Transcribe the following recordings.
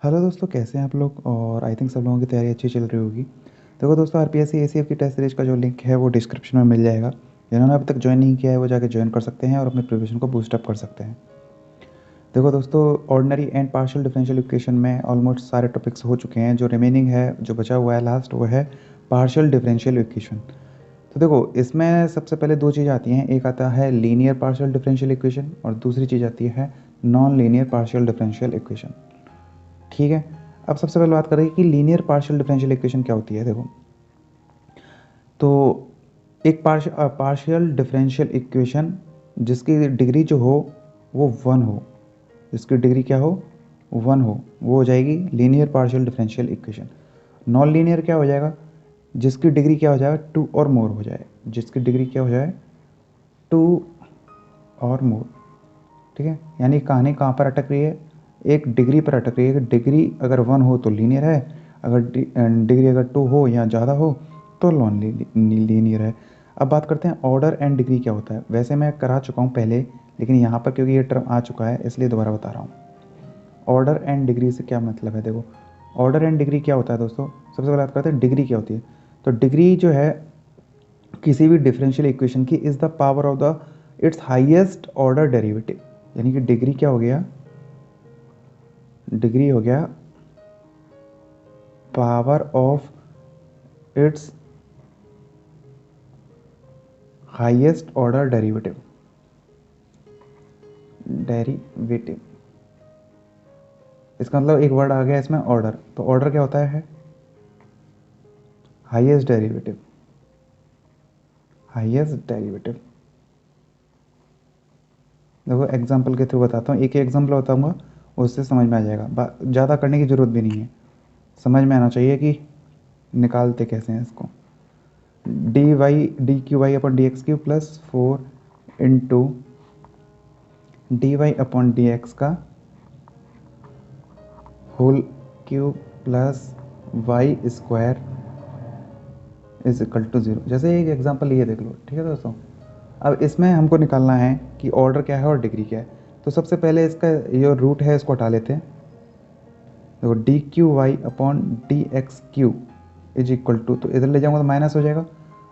Hello दोस्तों, कैसे हैं आप लोग। और आई थिंक सब लोगों की तैयारी अच्छी चल रही होगी। देखो दोस्तों, आरपीएससी एसीएफ की टेस्ट सीरीज का जो लिंक है वो डिस्क्रिप्शन में मिल जाएगा। जिन्होंने अभी तक ज्वाइन नहीं किया है वो जाके ज्वाइन कर सकते हैं और अपने प्रिपरेशन को बूस्टअप कर सकते हैं। देखो दोस्तों, ordinary and partial differential equation में ऑलमोस्ट सारे टॉपिक्स हो चुके हैं। जो रिमेनिंग है, जो बचा हुआ है लास्ट, वो है पार्शियल डिफरेंशियल इक्वेशन। तो देखो, इसमें सबसे पहले दो चीज़ आती हैं। एक आता है लीनियर पार्शियल डिफरेंशियल इक्वेशन और दूसरी चीज़ आती है non linear partial differential equation. ठीक है। अब सबसे पहले बात करें कि लीनियर पार्शियल डिफरेंशियल इक्वेशन क्या होती है। देखो, तो एक पार्शियल डिफरेंशियल इक्वेशन जिसकी डिग्री जो हो वो वन हो, जिसकी डिग्री क्या हो, वन हो, वो हो जाएगी linear partial differential equation. Non linear क्या हो जाएगा, जिसकी डिग्री क्या हो जाएगा, टू और मोर हो जाए, जिसकी डिग्री क्या हो जाए, टू और मोर। ठीक है। यानी कहानी कहाँ पर अटक रही है, एक डिग्री पर अटक रही है कि डिग्री अगर वन हो तो लीनियर है, अगर डिग्री अगर टू हो या ज़्यादा हो तो नॉन लीनियर है। अब बात करते हैं ऑर्डर एंड डिग्री क्या होता है। वैसे मैं करा चुका हूँ पहले, लेकिन यहाँ पर क्योंकि ये टर्म आ चुका है इसलिए दोबारा बता रहा हूँ। ऑर्डर एंड डिग्री से क्या मतलब है। देखो, ऑर्डर एंड डिग्री क्या होता है दोस्तों। सबसे पहले बात करते हैं डिग्री क्या होती है। तो डिग्री जो है किसी भी डिफरेंशियल इक्वेशन की is the power of the it's highest order derivative. यानी कि डिग्री क्या हो गया, डिग्री हो गया power of its highest order derivative. Derivative इसका मतलब एक वर्ड आ गया इसमें ऑर्डर। तो ऑर्डर क्या होता है, हाईएस्ट डेरिवेटिव। हाईएस्ट डेरिवेटिव देखो एग्जांपल के थ्रू बताता हूँ, एक ही एग्जांपल बताऊंगा, उससे समझ में आ जाएगा। ज़्यादा करने की ज़रूरत भी नहीं है, समझ में आना चाहिए कि निकालते कैसे हैं इसको। D y d q y upon d x q plus 4 d y upon d x का whole cube plus y square is equal to zero. जैसे एक एग्जांपल ये देख लो। ठीक है दोस्तों, अब इसमें हमको निकालना है कि ऑर्डर क्या है और डिग्री क्या है। तो सबसे पहले इसका जो रूट है इसको हटा लेते हैं। देखो, d q y upon d x q is equal to, तो इधर ले जाऊँगा तो माइनस हो जाएगा,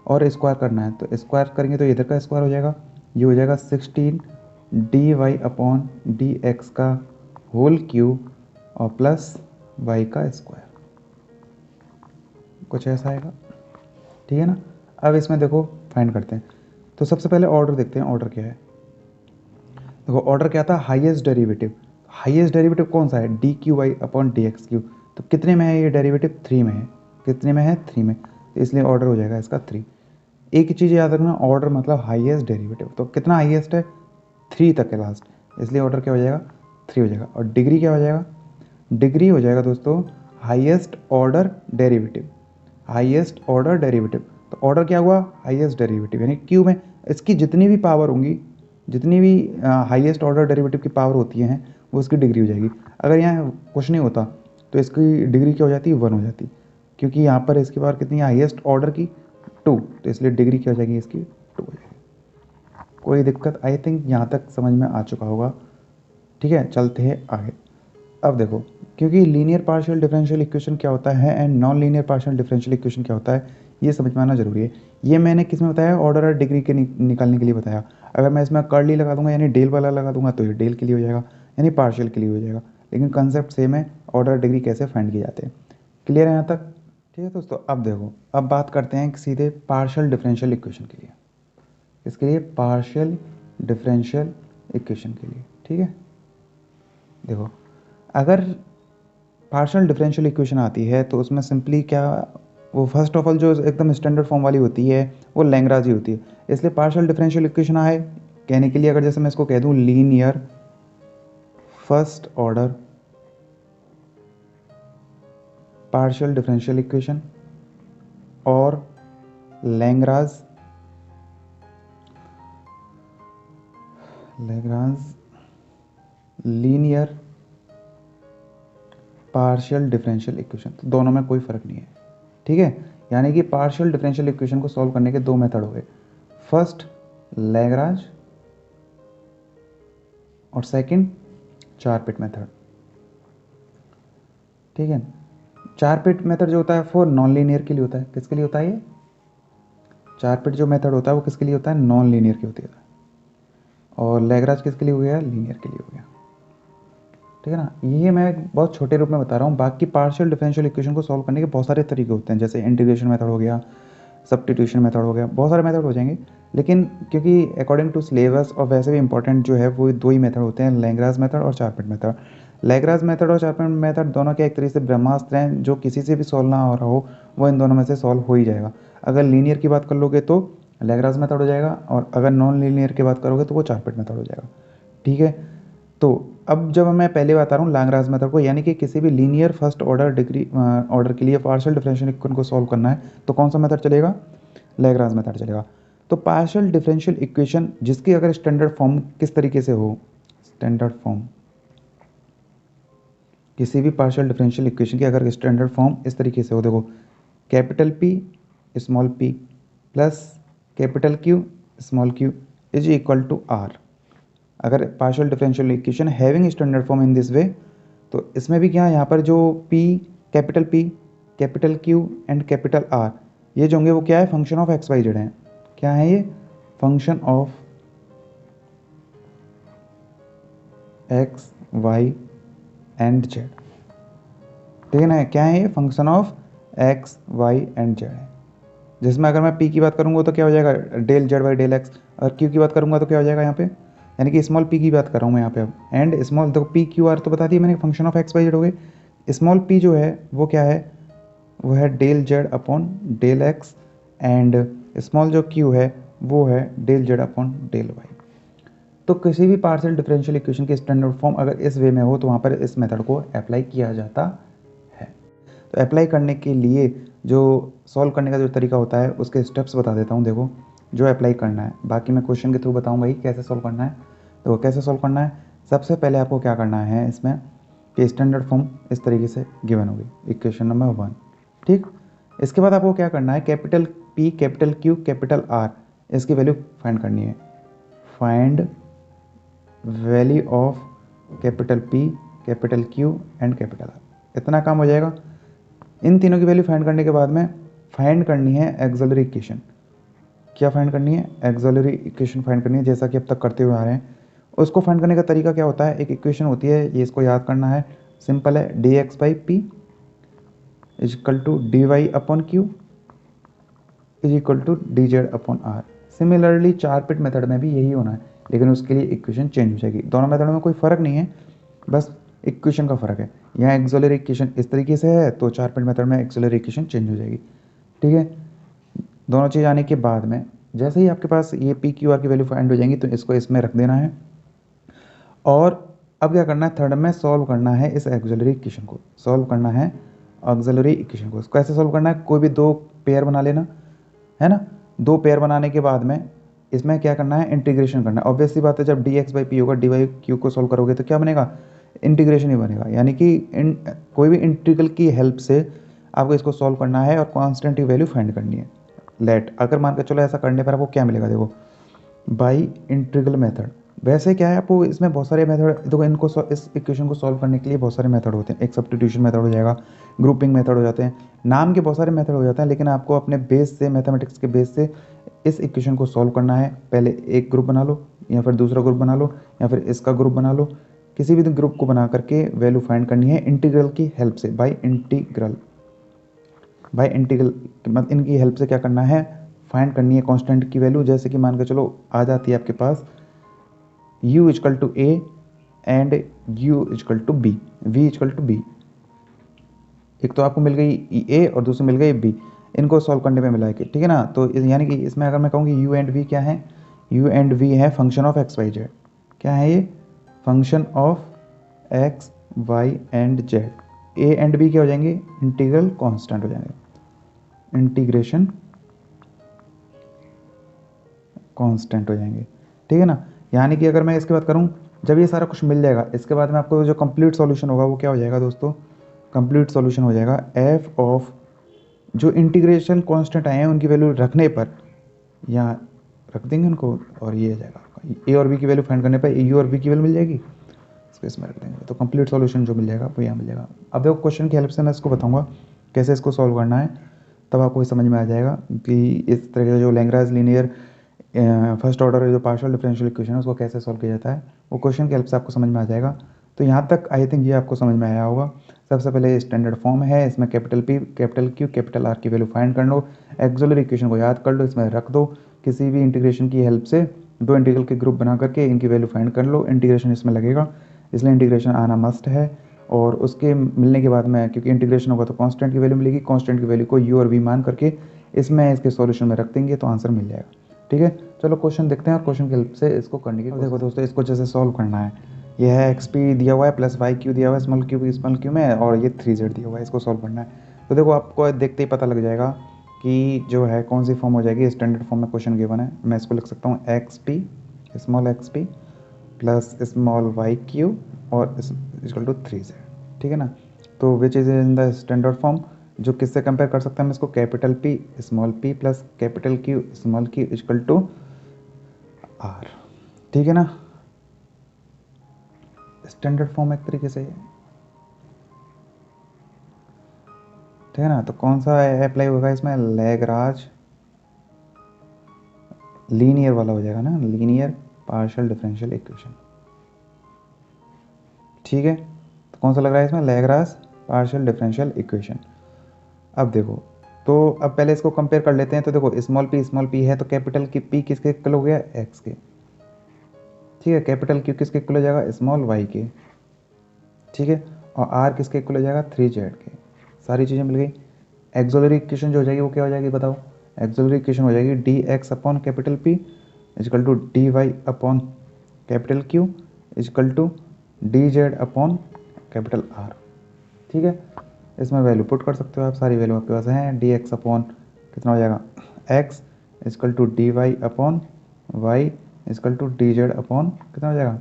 और स्क्वायर करना है तो स्क्वायर करेंगे तो इधर का स्क्वायर हो जाएगा। ये हो जाएगा 16 d y upon d x का होल क्यूब और प्लस वाई का स्क्वायर, कुछ ऐसा आएगा। ठीक है ना। अब इसमें देखो फाइंड करते हैं। तो सबसे पहले ऑर्डर देखते हैं, ऑर्डर क्या है। देखो ऑर्डर क्या था, हाईएस्ट डेरिवेटिव। हाईएस्ट डेरिवेटिव कौन सा है, d q y upon d x q. तो कितने में है ये डेरिवेटिव, थ्री में है। कितने में है, थ्री में, तो इसलिए ऑर्डर हो जाएगा इसका थ्री। एक ही चीज़ याद रखना, ऑर्डर मतलब हाईएस्ट डेरिवेटिव। तो कितना हाईएस्ट है, थ्री तक है लास्ट, इसलिए ऑर्डर क्या हो जाएगा, थ्री हो जाएगा। और डिग्री क्या हो जाएगा, डिग्री हो जाएगा दोस्तों highest order derivative. Highest order derivative, तो ऑर्डर क्या हुआ, हाईएस्ट डेरिवेटिव, यानी क्यू में इसकी जितनी भी पावर होंगी, जितनी भी हाईएस्ट ऑर्डर डेरिवेटिव की पावर होती हैं वो इसकी डिग्री हो जाएगी। अगर यहाँ कुछ नहीं होता तो इसकी डिग्री क्या हो जाती, वन हो जाती, क्योंकि यहाँ पर इसकी पावर कितनी है, हाईएस्ट ऑर्डर की टू, तो इसलिए डिग्री क्या हो जाएगी इसकी, टू हो जाएगी। कोई दिक्कत, आई थिंक यहाँ तक समझ में आ चुका होगा। ठीक है, चलते हैं आगे। अब देखो, क्योंकि लीनियर पार्शियल डिफरेंशियल इक्वेशन क्या होता है and non linear partial differential equation क्या होता है, ये समझ में आना जरूरी है। ये मैंने किस में बताया, ऑर्डर और डिग्री के निकालने के लिए बताया। अगर मैं इसमें कर्ली लगा दूंगा यानी डेल वाला लगा दूंगा तो ये डेल के लिए हो जाएगा, यानी पार्शियल के लिए हो जाएगा। लेकिन कंसेप्ट सेम है, ऑर्डर और डिग्री कैसे फाइंड किए जाते हैं। क्लियर है यहाँ तक। ठीक है दोस्तों, अब देखो, अब बात करते हैं सीधे पार्शियल डिफरेंशियल इक्वेशन के लिए। इसके लिए पार्शियल डिफरेंशियल इक्वेशन के लिए। ठीक है। देखो, अगर पार्शियल डिफरेंशियल इक्वेशन आती है तो उसमें सिंपली क्या, वो फर्स्ट ऑफ ऑल जो एकदम स्टैंडर्ड फॉर्म वाली होती है वो लैंग्राज ही होती है। इसलिए पार्शियल डिफरेंशियल इक्वेशन आए कहने के लिए, अगर जैसे मैं इसको कह दूं linear first order partial differential equation और Lagrange Lagrange linear partial differential equation, तो दोनों में कोई फ़र्क नहीं है। ठीक है। यानी कि पार्शियल डिफरेंशियल इक्वेशन को सॉल्व करने के दो मेथड हो गए, फर्स्ट लैग्रांज और सेकंड चार पिट मेथड। ठीक है। चार पिट मेथड जो होता है वो नॉन लीनियर के लिए होता है। किसके लिए होता है ये? चार पिट जो मेथड होता है वो किसके लिए होता है? नॉन लीनियर के होती है। और लैग्रांज किसके लिए हो गया? लीनियर के लिए हो गया। ठीक है ना। ये मैं बहुत छोटे रूप में बता रहा हूँ। बाकी पार्शियल डिफरेंशियल इक्वेशन को सॉल्व करने के बहुत सारे तरीके होते हैं, जैसे इंटीग्रेशन मेथड हो गया, सब्स्टिट्यूशन मेथड हो गया, बहुत सारे मेथड हो जाएंगे। लेकिन क्योंकि अकॉर्डिंग टू सिलेबस और वैसे भी इंपॉर्टेंट जो है वो दो ही मेथड होते हैं, लैग्रांज मेथड और चार पिट मेथड। लैग्रांज मेथड और चार पिट मेथड दोनों के एक तरीके से ब्रह्मास्त्र हैं, जो किसी से भी सॉल्व ना हो रहा हो वो इन दोनों में से सॉल्व हो ही जाएगा। अगर लीनियर की बात कर लोगे तो लैग्रांज मेथड हो जाएगा, और अगर नॉन लीनियर की बात करोगे तो वो चार पिट मेथड हो जाएगा। ठीक है। तो अब जब मैं पहले बता रहा हूँ लैग्रांज मेथड को, यानी कि किसी भी linear first order degree order के लिए पार्शियल डिफरेंशियल इक्वेशन को सॉल्व करना है तो कौन सा मेथड चलेगा? लैग्रांज मेथड चलेगा। तो पार्शियल डिफरेंशियल इक्वेशन जिसकी अगर स्टैंडर्ड फॉर्म किस तरीके से हो, स्टैंडर्ड फॉर्म किसी भी पार्शियल डिफरेंशियल इक्वेशन की अगर स्टैंडर्ड फॉर्म इस तरीके से हो, देखो capital P small p plus capital Q small q is equal to R. अगर partial differential equation having standard form in this way, तो इसमें भी क्या है, यहाँ पर जो P capital Q and capital R ये जो होंगे वो क्या है? Function of x y z है। क्या है ये? Function of x y and z. ठीक है ना। क्या है ये? Function of x y and Z है। जिसमें अगर मैं पी की बात करूँगा तो क्या हो जाएगा? Del z by del x. और क्यू की बात करूँगा तो क्या हो जाएगा यहाँ पे? यानी कि स्मॉल पी की बात कर रहा हूँ मैं यहाँ पे अब। एंड स्मॉल, देखो पी क्यू आर तो बता दिया मैंने, function of x y z हो गए। स्मॉल पी जो है वो क्या है? वो है del z upon del x, and small जो क्यू है वो है del z upon del y. तो किसी भी पार्शियल डिफरेंशियल इक्वेशन की स्टैंडर्ड फॉर्म अगर इस वे में हो तो वहाँ पर इस मेथड को अप्लाई किया जाता है। तो अप्लाई करने के लिए जो सॉल्व करने का जो तरीका होता है उसके स्टेप्स बता देता हूँ। देखो जो अप्लाई करना है, बाकी मैं क्वेश्चन के थ्रू बताऊँगा ही कैसे सॉल्व करना है। तो कैसे सॉल्व करना है, सबसे पहले आपको क्या करना है इसमें कि स्टैंडर्ड फॉर्म इस तरीके से गिवन होगी, इक्वेशन नंबर 1। ठीक। इसके बाद आपको क्या करना है, capital P capital Q capital R इसकी वैल्यू फाइंड करनी है। Find value of capital P capital Q and capital are, इतना काम हो जाएगा। इन तीनों की वैल्यू फाइंड करने के बाद में फाइंड करनी है एक्सिलरी इक्वेशन। क्या फाइंड करनी है? एक्सिलरी इक्वेशन फाइंड करनी है, जैसा कि अब तक करते हुए आ रहे हैं। उसको फाइंड करने का तरीका क्या होता है, एक इक्वेशन होती है, ये इसको याद करना है, सिंपल है, d x by p is equal to d y upon q is equal to d z upon r. Similarly Charpit method में भी यही होना है, लेकिन उसके लिए इक्वेशन चेंज हो जाएगी। दोनों मेथड में कोई फ़र्क नहीं है, बस इक्वेशन का फ़र्क है। यहाँ एक्सिलरी इक्वेशन इस तरीके से है तो चार पिट मेथड में एक्सिलरी इक्वेशन चेंज हो जाएगी। ठीक है। दोनों चीज़ आने के बाद में जैसे ही आपके पास ये पी क्यू आर की वैल्यू फाइंड हो जाएंगी तो इसको इसमें रख देना है। और अब क्या करना है, थर्ड में सॉल्व करना है इस एक्सिलरी इक्वेशन को, सॉल्व करना है ऑक्सिलरी इक्वेशन को। इसको ऐसे सॉल्व करना है, कोई भी दो पेयर बना लेना है ना। दो पेयर बनाने के बाद में इसमें क्या करना है, इंटीग्रेशन करना है। ऑब्वियसली बात है, जब डी एक्स बाई पी होगा डी वाई क्यू को सॉल्व करोगे तो क्या बनेगा? इंटीग्रेशन ही बनेगा। यानी कि कोई भी इंटीग्रल की हेल्प से आपको इसको सॉल्व करना है और कांस्टेंट की वैल्यू फाइंड करनी है। लेट अगर मान के चलो ऐसा करने पर आपको क्या मिलेगा, देखो बाई इंटीग्रल मेथड। वैसे क्या है, आपको इसमें बहुत सारे मेथड, देखो इनको इस इक्वेशन को सॉल्व करने के लिए बहुत सारे मेथड होते हैं। एक सब्स्टिट्यूशन मेथड हो जाएगा, ग्रुपिंग मेथड हो जाते हैं, नाम के बहुत सारे मेथड हो जाते हैं। लेकिन आपको अपने बेस से, मैथमेटिक्स के बेस से इस इक्वेशन को सॉल्व करना है। पहले एक ग्रुप बना लो या फिर दूसरा ग्रुप बना लो या फिर इसका ग्रुप बना लो, किसी भी ग्रुप को बना करके वैल्यू फाइंड करनी है इंटीग्रल की हेल्प से, बाई इंटीग्रल मतलब इनकी हेल्प से क्या करना है, फाइंड करनी है कांस्टेंट की वैल्यू। जैसे कि मान के चलो आ जाती है आपके पास u equal to a and u equal to b, v equal to b. एक तो आपको मिल गई a और दूसरी मिल गई b, इनको सॉल्व करने पे मिला है कि ठीक है ना। तो यानी कि इसमें अगर मैं कहूँ कि u एंड v क्या है, u एंड v है function of x y z. क्या है ये? Function of x y and z. a and b क्या हो जाएंगे? इंटीग्रल कांस्टेंट हो जाएंगे, इंटीग्रेशन कांस्टेंट हो जाएंगे। ठीक है ना। यानी कि अगर मैं इसके बात करूं, जब ये सारा कुछ मिल जाएगा इसके बाद में आपको जो कंप्लीट सॉल्यूशन होगा वो क्या हो जाएगा दोस्तों, कंप्लीट सॉल्यूशन हो जाएगा एफ ऑफ जो इंटीग्रेशन कांस्टेंट आए हैं उनकी वैल्यू रखने पर, यहाँ रख देंगे उनको और ये हो जाएगा आपका ए और बी की वैल्यू फाइंड करने पर यू और बी की वैल्यू मिल जाएगी। इसको इसमें रख देंगे, तो कंप्लीट सॉल्यूशन जो मिल जाएगा वो यहाँ मिल जाएगा। अब देखो क्वेश्चन की हेल्प से मैं इसको बताऊँगा कैसे इसको सॉल्व करना है, तब आपको समझ में आ जाएगा कि इस तरह का जो लैग्रेंज लीनियर फर्स्ट ऑर्डर जो पार्शियल डिफरेंशियल इक्वेशन है उसको कैसे सॉल्व किया जाता है, वो क्वेश्चन की हेल्प से आपको समझ में आ जाएगा। तो यहाँ तक आई थिंक ये आपको समझ में आया होगा। सबसे पहले स्टैंडर्ड फॉर्म है, इसमें capital P capital Q capital R की वैल्यू फाइंड कर लो, एक्सोलरी इक्वेशन को याद कर लो, इसमें रख दो, किसी भी इंटीग्रेशन की हेल्प से दो इंटीग्रल के ग्रुप बना करके इनकी वैल्यू फाइंड कर लो, इंटीग्रेशन इसमें लगेगा, इसलिए इंटीग्रेशन आना मस्ट है। और उसके मिलने के बाद में क्योंकि इंटीग्रेशन होगा तो कांस्टेंट की वैल्यू मिलेगी, कांस्टेंट की वैल्यू को u और v मान करके इसमें इसके सॉल्यूशन में रख देंगे तो आंसर मिल जाएगा। ठीक है, चलो क्वेश्चन देखते हैं और क्वेश्चन की हेल्प से इसको करने की। देखो दोस्तों, इसको जैसे सॉल्व करना है, यह है एक्स पी दिया हुआ है प्लस वाई क्यू दिया हुआ है स्मॉल क्यू में, और ये 3z दिया हुआ है, इसको सॉल्व करना है। तो देखो आपको देखते ही पता लग जाएगा कि जो है कौन सी फॉर्म हो जाएगी, स्टैंडर्ड फॉर्म में क्वेश्चन गिवन है। मैं इसको लिख सकता हूँ x p plus small y q और इक्वल टू 3z। ठीक है ना, तो which is in the standard form, जो किससे कंपेयर कर सकते हैं हम इसको, capital P small p plus capital Q small q equal to R। ठीक है ना, स्टैंडर्ड फॉर्म एक तरीके से, ठीक है ना। तो कौन सा अप्लाई होगा इसमें, लैग्रांज लीनियर वाला हो जाएगा ना, लीनियर पार्शियल डिफरेंशियल इक्वेशन। ठीक है, तो कौन सा लग रहा है इसमें, लैग्रांज पार्शियल डिफरेंशियल इक्वेशन। अब देखो, तो अब पहले इसको कंपेयर कर लेते हैं। तो देखो स्मॉल p है तो कैपिटल की p किसके इक्वल हो गया, x के। ठीक है, कैपिटल Q किसके इक्वल हो जाएगा, स्मॉल y के। ठीक है, और R किसके इक्वल हो जाएगा, 3z के। सारी चीज़ें मिल गई। एक्सोलरी इक्वेशन जो हो जाएगी वो क्या हो जाएगी बताओ, एक्सोलरी इक्वेशन हो जाएगी dx upon capital P equal to dy upon capital Q equal to dz upon capital R। ठीक है, इसमें वैल्यू पुट कर सकते हो आप, सारी वैल्यू आपके पास हैं। dx अपॉन कितना हो जाएगा, x equal to dy upon y equal to dz upon कितना हो जाएगा,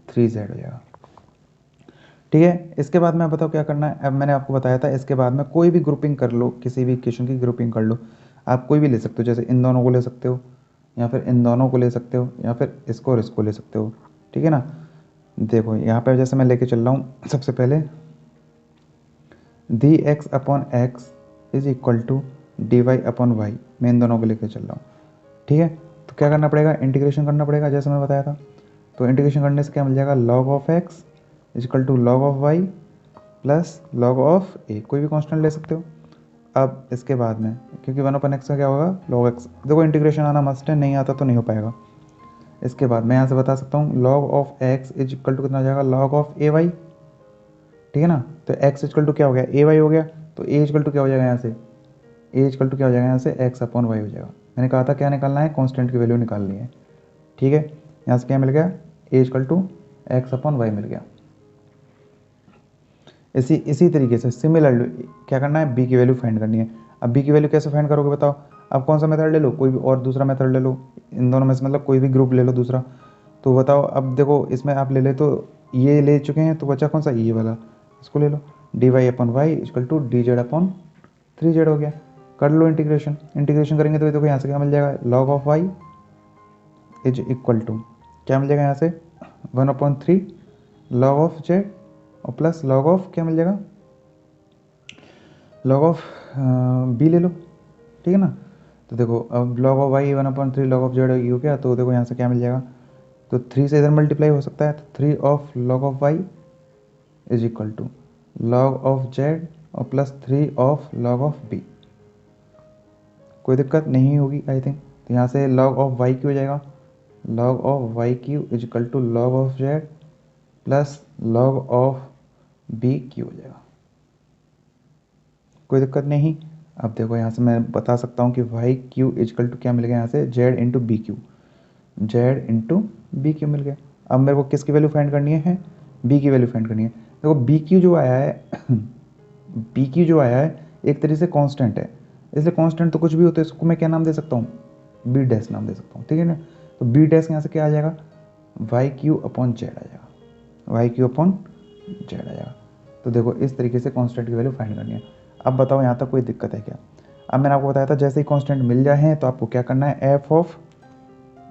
3z हो जाएगा। ठीक है, इसके बाद में बताओ क्या करना है। अब मैंने आपको बताया था इसके बाद में कोई भी ग्रुपिंग कर लो, किसी भी इक्वेशन की ग्रुपिंग कर लो, आप कोई भी ले सकते हो, जैसे इन दोनों को ले सकते हो या फिर इन दोनों को ले सकते हो या फिर इसको और इसको ले सकते हो। ठीक है ना, देखो यहाँ पर जैसे मैं लेके चल रहा हूँ, सबसे पहले d x upon x is equal to d y upon y, मैं इन दोनों को लेकर चल रहा हूँ। ठीक है, तो क्या करना पड़ेगा, इंटीग्रेशन करना पड़ेगा जैसे मैं बताया था। तो इंटीग्रेशन करने से क्या मिल जाएगा, log of x equal to log of y plus log of a, कोई भी कांस्टेंट ले सकते हो। अब इसके बाद में क्योंकि 1/x का क्या होगा, लॉग एक्स। देखो इंटीग्रेशन आना मस्ट है, नहीं आता तो नहीं हो पाएगा। इसके बाद मैं यहाँ से बता सकता हूँ log of x is equal to कितना हो जाएगा, लॉग ऑफ ए वाई। ठीक है ना, तो x इक्वल टू क्या हो गया, ए वाई हो गया, तो a इक्वल टू क्या हो जाएगा यहाँ से, a इक्वल टू क्या हो जाएगा यहाँ से, x अपॉन वाई हो जाएगा। मैंने कहा था क्या निकालना है, कांस्टेंट की वैल्यू निकालनी है। ठीक है, यहाँ से क्या मिल गया, a equal to x upon y मिल गया। इसी तरीके से सिमिलरली क्या करना है, b की वैल्यू फाइंड करनी है। अब b की वैल्यू कैसे फाइंड करोगे बताओ, अब कौन सा मेथड ले लो, कोई भी और दूसरा मेथड ले लो, इन दोनों में से मतलब कोई भी ग्रुप ले लो दूसरा। तो बताओ, अब देखो इसमें आप ले ले, तो ये ले चुके हैं, तो बचा कौन सा, ये वाला, इसको ले लो, d y upon y equal to d z upon 3z हो गया। कर लो इंटीग्रेशन, इंटीग्रेशन करेंगे तो देखो यहाँ से क्या मिल जाएगा, log of Y is equal to क्या मिल जाएगा यहाँ से, 1/3 लॉग ऑफ जेड और प्लस लॉग ऑफ क्या मिल जाएगा, लॉग ऑफ बी ले लो। ठीक है ना, तो देखो अब log of y 1/3 log of z हो गया, तो देखो यहाँ से क्या मिल जाएगा, तो 3 से इधर मल्टीप्लाई हो सकता है, तो 3 of log of Y is equal to log of Z और plus 3 of log of B. कोई दिक्कत नहीं होगी आई थिंक। तो यहाँ से लॉग ऑफ वाई क्यू हो जाएगा, log of y Q is equal to log of z plus log of b q हो जाएगा। कोई दिक्कत नहीं। अब देखो यहाँ से मैं बता सकता हूँ कि Y Q is equal to क्या मिल गया यहाँ से, Z into B Q, Z into B Q मिल गया। अब मेरे को किसकी वैल्यू फाइंड करनी है, बी की वैल्यू फाइंड करनी है। देखो बी क्यू जो आया है बी क्यू जो आया है एक तरीके से कांस्टेंट है, इसलिए कांस्टेंट तो कुछ भी होता है, इसको मैं क्या नाम दे सकता हूँ, बी डैश नाम दे सकता हूँ। ठीक है ना, तो बी डैश यहाँ से क्या आ जाएगा, वाई क्यू अपॉन जेड आ जाएगा, वाई क्यू अपॉन जेड आ जाएगा। तो देखो इस तरीके से कांस्टेंट की वैल्यू फाइंड करनी है। अब बताओ यहाँ तक कोई दिक्कत है क्या। अब मैंने आपको बताया था जैसे ही कांस्टेंट मिल जाए तो आपको क्या करना है,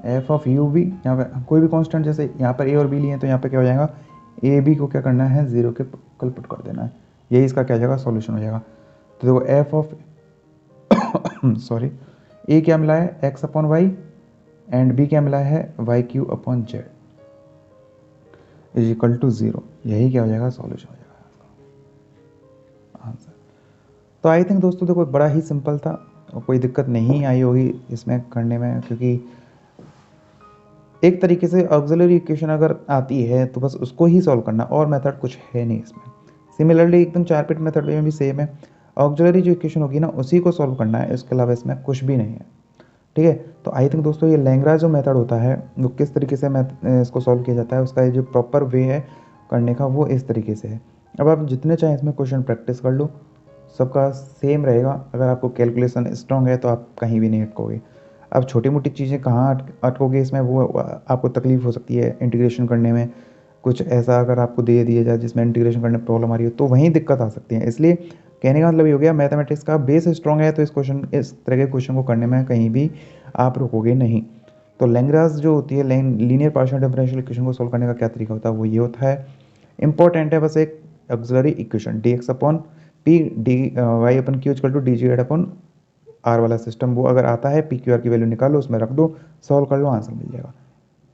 एफ ऑफ यू वी, यहाँ पे कोई भी कांस्टेंट, जैसे यहाँ पर ए और बी लिए तो यहाँ पे क्या हो जाएगा, ए बी को क्या करना है, 0 के कल पुट कर देना है, यही इसका क्या हो जाएगा, सॉल्यूशन हो जाएगा। तो देखो एफ ऑफ सॉरी ए क्या मिला है, x upon y, and b क्या मिला है, y q upon z is equal to 0, यही क्या हो जाएगा, सॉल्यूशन हो जाएगा आंसर। तो आई थिंक दोस्तों देखो बड़ा ही सिंपल था, और कोई दिक्कत नहीं आई होगी इसमें करने में, क्योंकि एक तरीके से ऑक्सिलरी इक्वेशन अगर आती है तो बस उसको ही सॉल्व करना, और मेथड कुछ है नहीं इसमें। सिमिलरली एकदम 4 पिट मेथड में भी सेम है, ऑक्सिलरी जो इक्वेशन होगी ना उसी को सॉल्व करना है, इसके अलावा इसमें कुछ भी नहीं है। ठीक है, तो आई थिंक दोस्तों ये लैंग्राज जो मेथड होता है वो किस तरीके से इसको सॉल्व किया जाता है, उसका ये जो प्रॉपर वे है करने का वो इस तरीके से है। अब आप जितने चाहें इसमें क्वेश्चन प्रैक्टिस कर लो, सबका सेम रहेगा। अगर आपको कैलकुलेशन स्ट्रॉन्ग है तो आप कहीं भी नहीं अटकोगे। अब छोटी मोटी चीज़ें कहाँ अटकोगे इसमें, वो आपको तकलीफ हो सकती है इंटीग्रेशन करने में। कुछ ऐसा अगर आपको दे दिया जाए जिसमें इंटीग्रेशन करने में प्रॉब्लम आ रही हो तो वहीं दिक्कत आ सकती है। इसलिए कहने का मतलब ये हो गया, मैथमेटिक्स का बेस स्ट्रॉन्ग है तो इस तरह के क्वेश्चन को करने में कहीं भी आप रुकोगे नहीं। तो लैंग्राज जो होती है लीनियर पार्शियल डिफरेंशियल इक्वेशन को सोल्व करने का क्या तरीका होता है, वो ये होता है। इंपॉर्टेंट है बस एक auxiliary equation d x upon p d y upon q equal to d z upon r वाला सिस्टम, वो अगर आता है पी क्यू आर की वैल्यू निकालो, उसमें रख दो, सॉल्व कर लो, आंसर मिल जाएगा।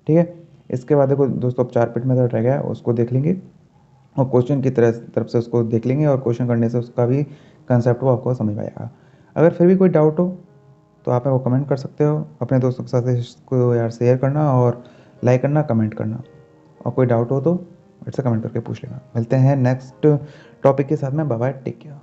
ठीक है, इसके बाद देखो दोस्तों अब 4 पिट मेथड रह गया है, उसको देख लेंगे और क्वेश्चन की तरफ से उसको देख लेंगे, और क्वेश्चन करने से उसका भी कंसेप्ट वो आपको समझ में आएगा। अगर फिर भी कोई डाउट हो तो आप मेरे को कमेंट कर सकते हो, अपने दोस्तों के साथ इसको यार शेयर करना और लाइक करना, कमेंट करना, और कोई डाउट हो तो मेरे से कमेंट करके पूछ लेना। मिलते हैं नेक्स्ट टॉपिक के साथ में, बाय बाय, टेक केयर।